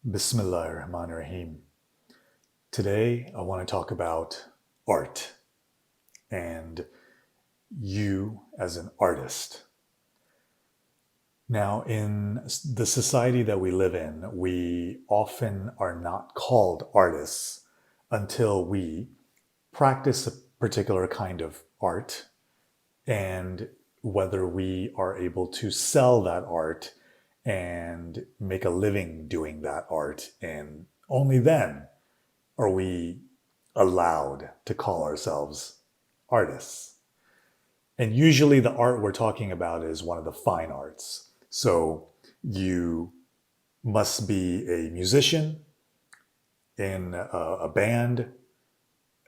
Bismillahirrahmanirrahim. Today, I want to talk about art and you as an artist. Now, in the society that we live in, we often are not called artists until we practice a particular kind of art, and whether we are able to sell that art and make a living doing that art. And only then are we allowed to call ourselves artists. And usually the art we're talking about is one of the fine arts. So you must be a musician in a band,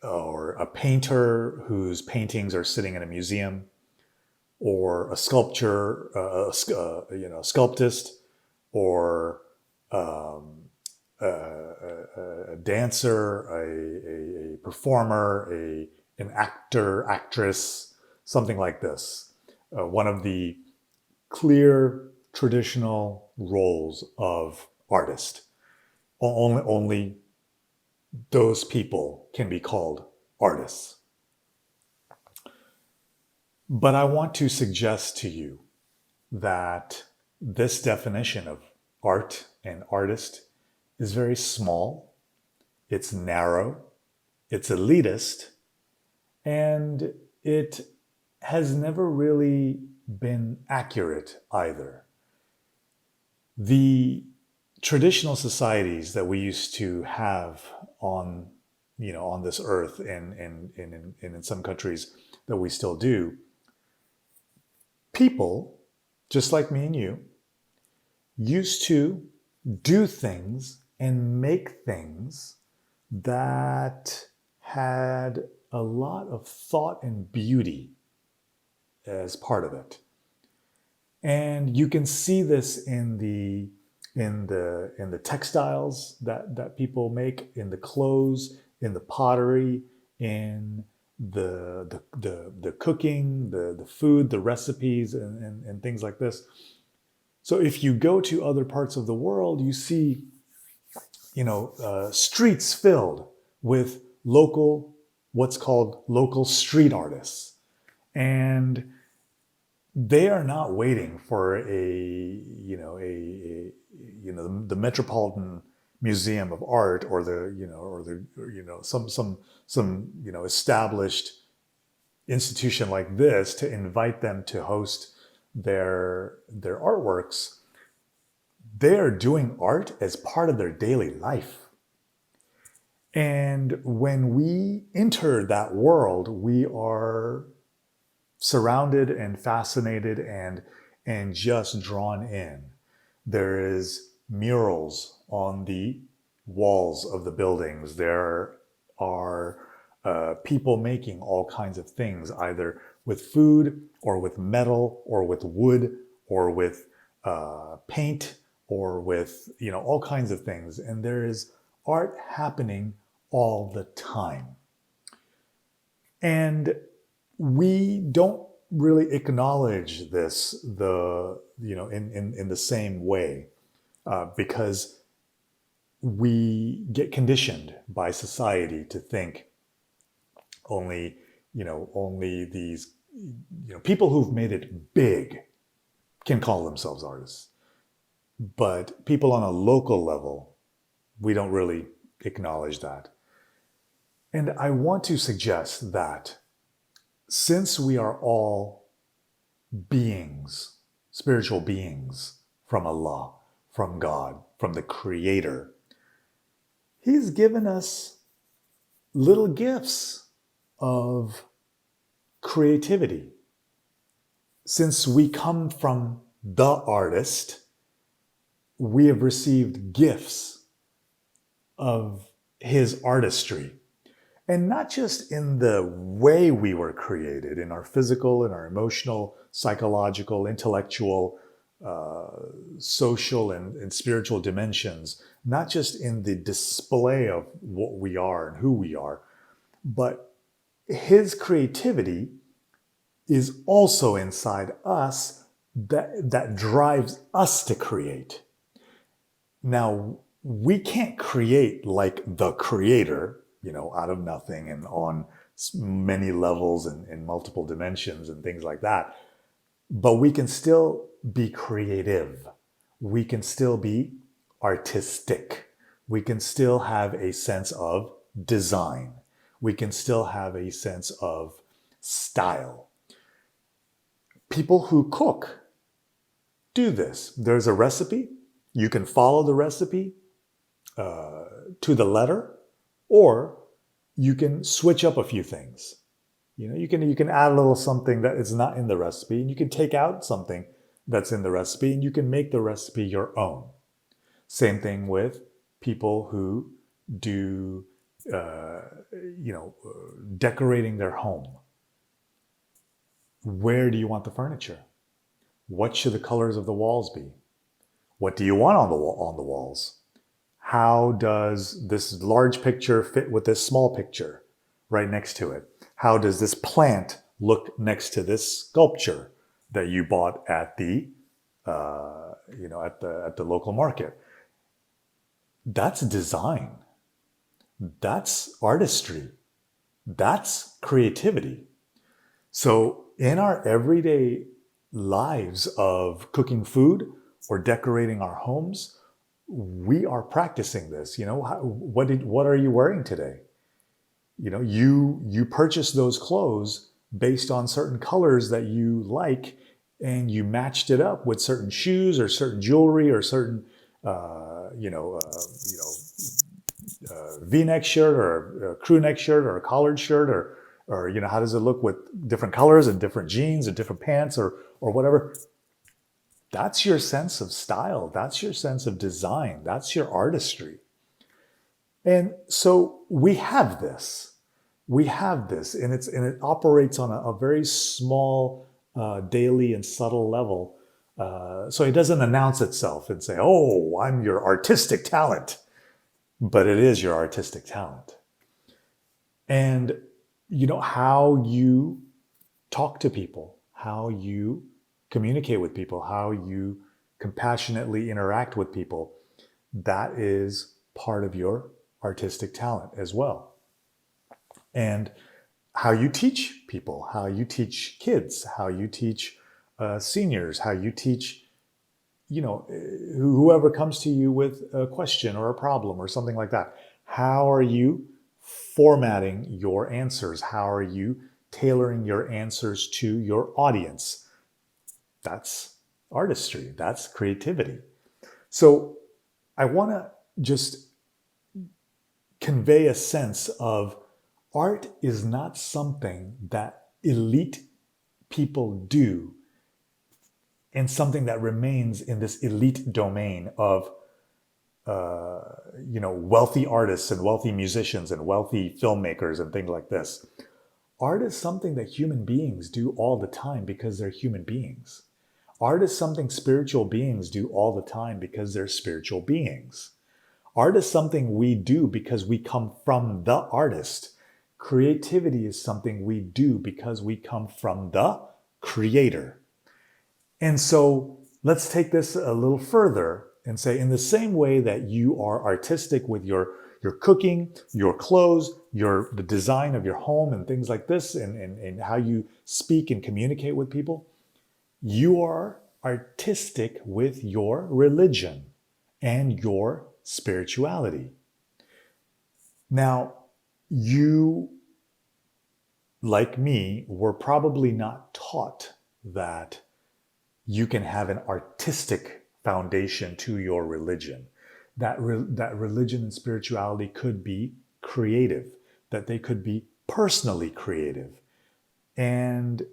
or a painter whose paintings are sitting in a museum, or a sculpture, sculptist, or um, a dancer, a performer, an actor, actress, something like this. One of the clear traditional roles of artist. Only those people can be called artists. But I want to suggest to you that this definition of art and artist is very small, it's narrow, it's elitist, and it has never really been accurate either. The traditional societies that we used to have on, on this earth, and in some countries that we still do, people, just like me and you, used to do things and make things that had a lot of thought and beauty as part of it. And you can see this in the textiles that people make, in the clothes, in the pottery, in the cooking, the food, the recipes, and things like this. So if you go to other parts of the world, you see, streets filled with what's called local street artists. And they are not waiting for the Metropolitan Museum of Art, or some established institution like this to invite them to host their artworks. They are doing art as part of their daily life. And when we enter that world, we are surrounded and fascinated and just drawn in. There is murals on the walls of the buildings. There are people making all kinds of things, either with food or with metal or with wood or with paint or with all kinds of things. And there is art happening all the time. And we don't really acknowledge this in the same way, because we get conditioned by society to think only these people who've made it big can call themselves artists. But people on a local level, we don't really acknowledge that. And I want to suggest that since we are all beings, spiritual beings from Allah, from God, from the Creator, He's given us little gifts of creativity. Since we come from the artist, we have received gifts of His artistry. And not just in the way we were created, in our physical, in our emotional, psychological, intellectual, social, and spiritual dimensions, not just in the display of what we are and who we are, but His creativity is also inside us that drives us to create. Now, we can't create like the creator, out of nothing and on many levels and in multiple dimensions and things like that. But we can still be creative. We can still be artistic. We can still have a sense of design. We can still have a sense of style. People who cook do this. There's a recipe. You can follow the recipe to the letter, or you can switch up a few things. You can add a little something that is not in the recipe, and you can take out something that's in the recipe, and you can make the recipe your own. Same thing with people who do, decorating their home. Where do you want the furniture? What should the colors of the walls be? What do you want on the walls? How does this large picture fit with this small picture right next to it? How does this plant look next to this sculpture that you bought at the local market? That's design. That's artistry. That's creativity. So in our everyday lives of cooking food or decorating our homes, we are practicing this. What are you wearing today? You purchased those clothes based on certain colors that you like, and you matched it up with certain shoes or certain jewelry or certain V-neck shirt or a crew neck shirt or a collared shirt or how does it look with different colors and different jeans and different pants or whatever. That's your sense of style. That's your sense of design. That's your artistry. And so we have this. And it operates on a very small, daily and subtle level. So it doesn't announce itself and say, "Oh, I'm your artistic talent," but it is your artistic talent. And how you talk to people, how you communicate with people, how you compassionately interact with people, that is part of your artistic talent as well. And how you teach people, how you teach kids, how you teach seniors, how you teach, whoever comes to you with a question or a problem or something like that. How are you formatting your answers? How are you tailoring your answers to your audience? That's artistry. That's creativity. So I want to just convey a sense of art is not something that elite people do and something that remains in this elite domain of wealthy artists and wealthy musicians and wealthy filmmakers and things like this. Art is something that human beings do all the time because they're human beings. Art is something spiritual beings do all the time because they're spiritual beings. Art is something we do because we come from the artist. Creativity is something we do because we come from the creator. And so let's take this a little further and say, in the same way that you are artistic with your cooking, your clothes, the design of your home and things like this, and how you speak and communicate with people, you are artistic with your religion and your spirituality. Now, you, like me, were probably not taught that you can have an artistic foundation to your religion. That religion and spirituality could be creative, that they could be personally creative. And,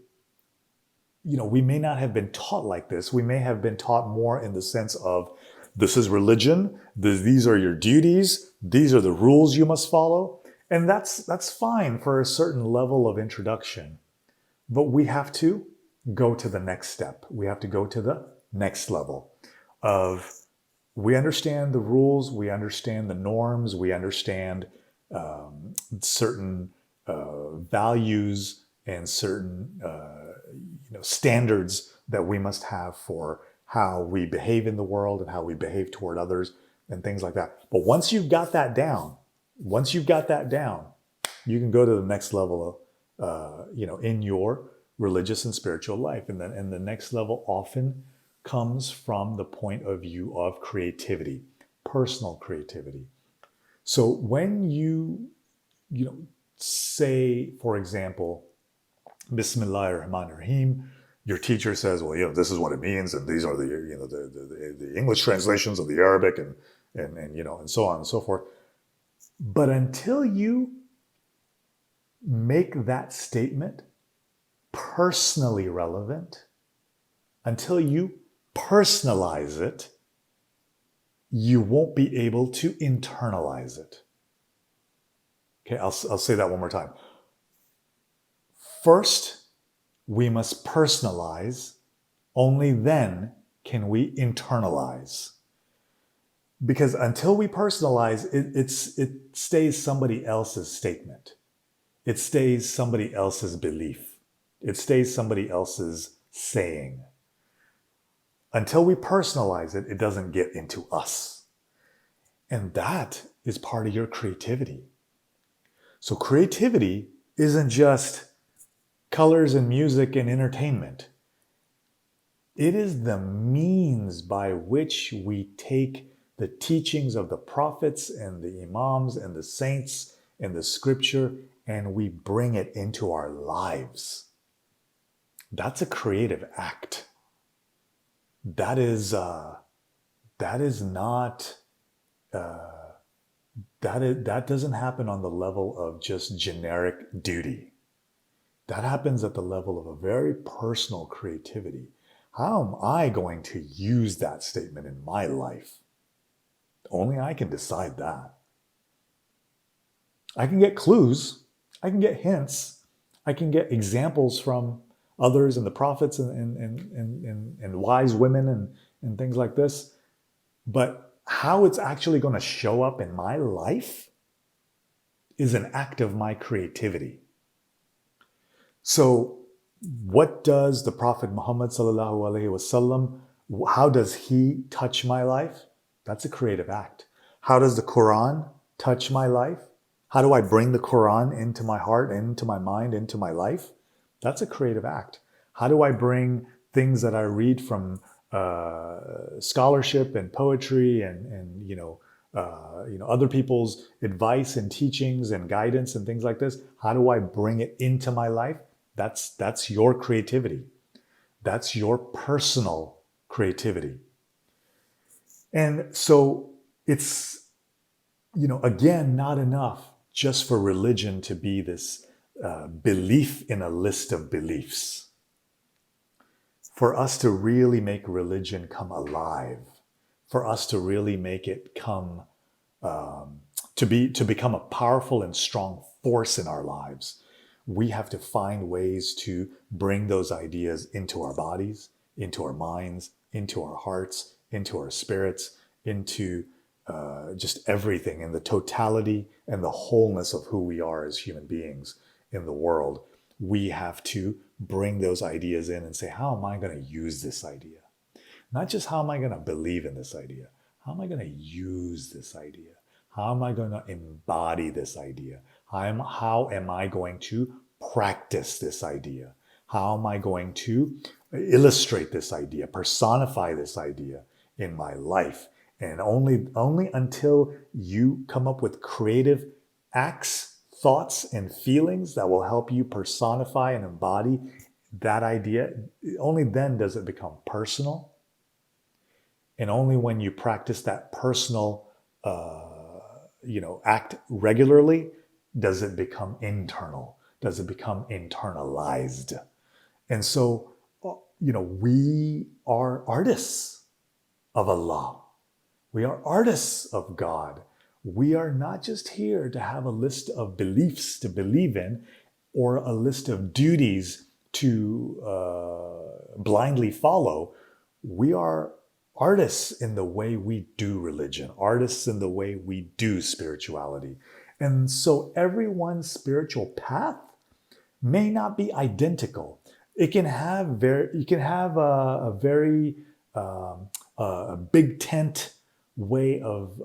we may not have been taught like this. We may have been taught more in the sense of, this is religion, these are your duties, these are the rules you must follow. And that's fine for a certain level of introduction. But we have to go to the next step. We have to go to the next level of, we understand the rules, we understand the norms, we understand certain values and certain standards that we must have for how we behave in the world and how we behave toward others. and things like that. But once you've got that down, you can go to the next level of, in your religious and spiritual life. And the next level often comes from the point of view of creativity, personal creativity. So when you say, for example, Bismillahir Rahmanir Rahim, your teacher says, well, this is what it means, and these are the English translations of the Arabic, and so on and so forth. But until you make that statement personally relevant, until you personalize it, you won't be able to internalize it. Okay, I'll say that one more time. First, we must personalize. Only then can we internalize. Because until we personalize, it stays somebody else's statement. It stays somebody else's belief. It stays somebody else's saying. Until we personalize it, it doesn't get into us. And that is part of your creativity. So creativity isn't just colors and music and entertainment. It is the means by which we take the teachings of the prophets and the imams and the saints and the scripture, and we bring it into our lives. That's a creative act. That doesn't happen on the level of just generic duty. That happens at the level of a very personal creativity. How am I going to use that statement in my life? Only I can decide that. I can get clues. I can get hints. I can get examples from others and the prophets and wise women and things like this. But how it's actually going to show up in my life is an act of my creativity. So what does the Prophet Muhammad sallallahu alaihi wasallam, how does he touch my life? That's a creative act. How does the Quran touch my life? How do I bring the Quran into my heart, into my mind, into my life? That's a creative act. How do I bring things that I read from scholarship and poetry and other people's advice and teachings and guidance and things like this? How do I bring it into my life? That's your creativity. That's your personal creativity. And so it's, again, not enough just for religion to be this belief in a list of beliefs. For us to really make religion come alive, for us to really make it come, to become a powerful and strong force in our lives, we have to find ways to bring those ideas into our bodies, into our minds, into our hearts, into our spirits, into just everything, in the totality and the wholeness of who we are as human beings in the world. We have to bring those ideas in and say, how am I going to use this idea? Not just how am I going to believe in this idea? How am I going to use this idea? How am I going to embody this idea? How am I going to practice this idea? How am I going to illustrate this idea, personify this idea in my life? And only until you come up with creative acts, thoughts, and feelings that will help you personify and embody that idea, only then does it become personal. And only when you practice that personal act regularly does it become internal, does it become internalized. And so, we are artists of Allah. We are artists of God. We are not just here to have a list of beliefs to believe in or a list of duties to blindly follow. We are artists in the way we do religion, artists in the way we do spirituality. And so everyone's spiritual path may not be identical. It can have a very big tent way of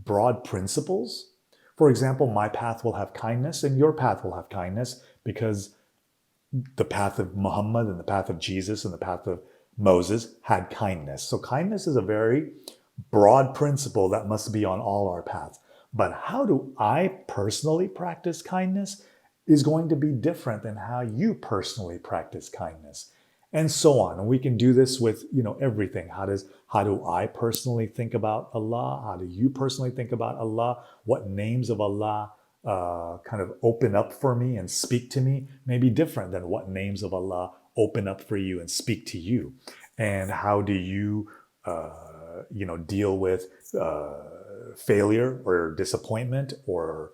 broad principles. For example, my path will have kindness and your path will have kindness because the path of Muhammad and the path of Jesus and the path of Moses had kindness. So kindness is a very broad principle that must be on all our paths. But how do I personally practice kindness is going to be different than how you personally practice kindness. And so on. And we can do this with, everything. How do I personally think about Allah? How do you personally think about Allah? What names of Allah kind of open up for me and speak to me may be different than what names of Allah open up for you and speak to you. And how do you, deal with failure or disappointment or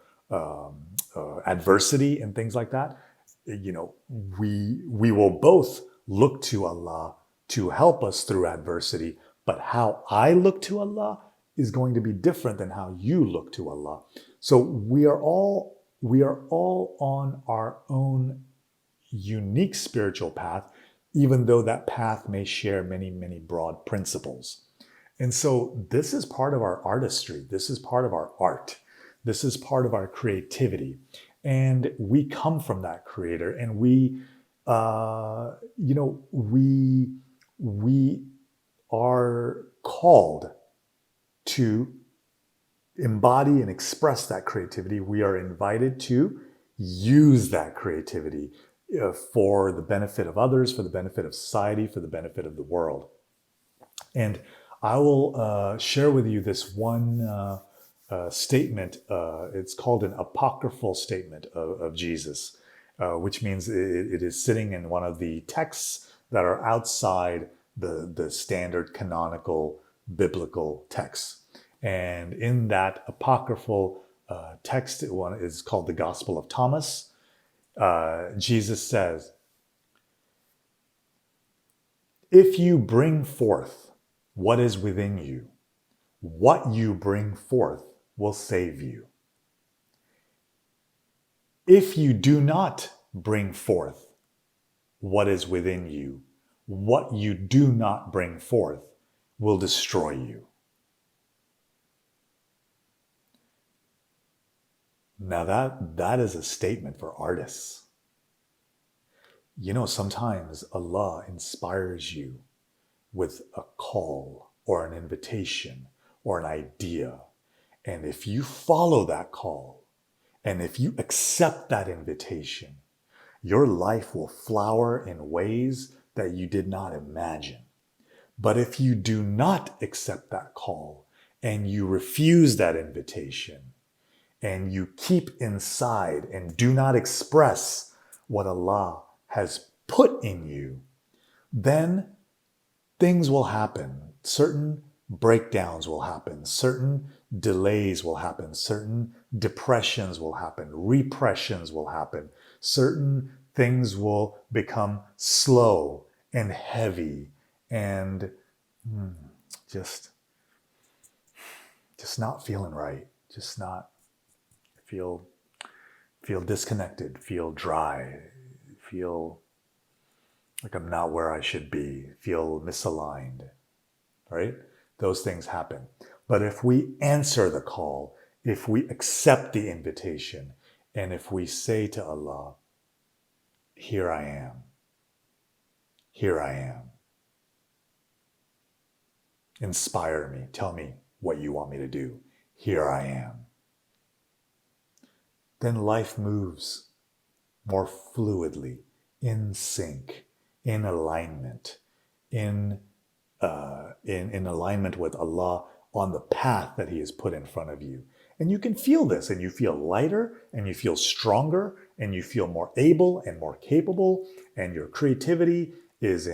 adversity and things like that? We will both look to Allah to help us through adversity, but how I look to Allah is going to be different than how you look to Allah. So we are all on our own unique spiritual path, even though that path may share many, many broad principles. And so this is part of our artistry. This is part of our art. This is part of our creativity. And we come from that creator, and we are called to embody and express that creativity. We are invited to use that creativity for the benefit of others, for the benefit of society, for the benefit of the world. And I will share with you this one statement. It's called an apocryphal statement of Jesus, which means it is sitting in one of the texts that are outside the standard canonical biblical texts. And in that apocryphal text, one is called the Gospel of Thomas. Jesus says, "If you bring forth what is within you, what you bring forth will save you. If you do not bring forth what is within you, what you do not bring forth will destroy you." Now that is a statement for artists. Sometimes Allah inspires you with a call or an invitation or an idea. And if you follow that call, and if you accept that invitation, your life will flower in ways that you did not imagine. But if you do not accept that call and you refuse that invitation and you keep inside and do not express what Allah has put in you, then things will happen. Certain breakdowns will happen. Certain delays will happen. Certain depressions will happen. Repressions will happen. Certain things will become slow and heavy and just not feeling right. Just not feel disconnected, feel dry, feel like I'm not where I should be, feel misaligned, right? Those things happen. But if we answer the call, if we accept the invitation, and if we say to Allah, "Here I am. Here I am. Inspire me. Tell me what you want me to do. Here I am." Then life moves more fluidly, in sync, in alignment, in alignment with Allah on the path that He has put in front of you. And you can feel this, and you feel lighter, and you feel stronger, and you feel more able and more capable, and your creativity is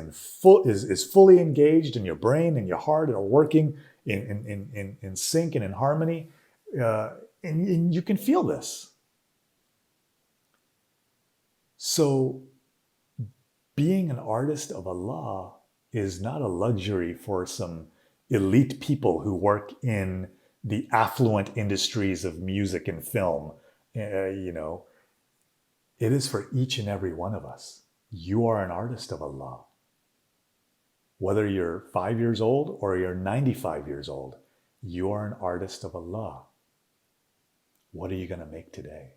fully engaged, and your brain and your heart are working in sync and in harmony, and you can feel this. So being an artist of Allah is not a luxury for some elite people who work in the affluent industries of music and film. It is for each and every one of us. You are an artist of Allah. Whether you're 5 years old or you're 95 years old, you are an artist of Allah. What are you going to make today?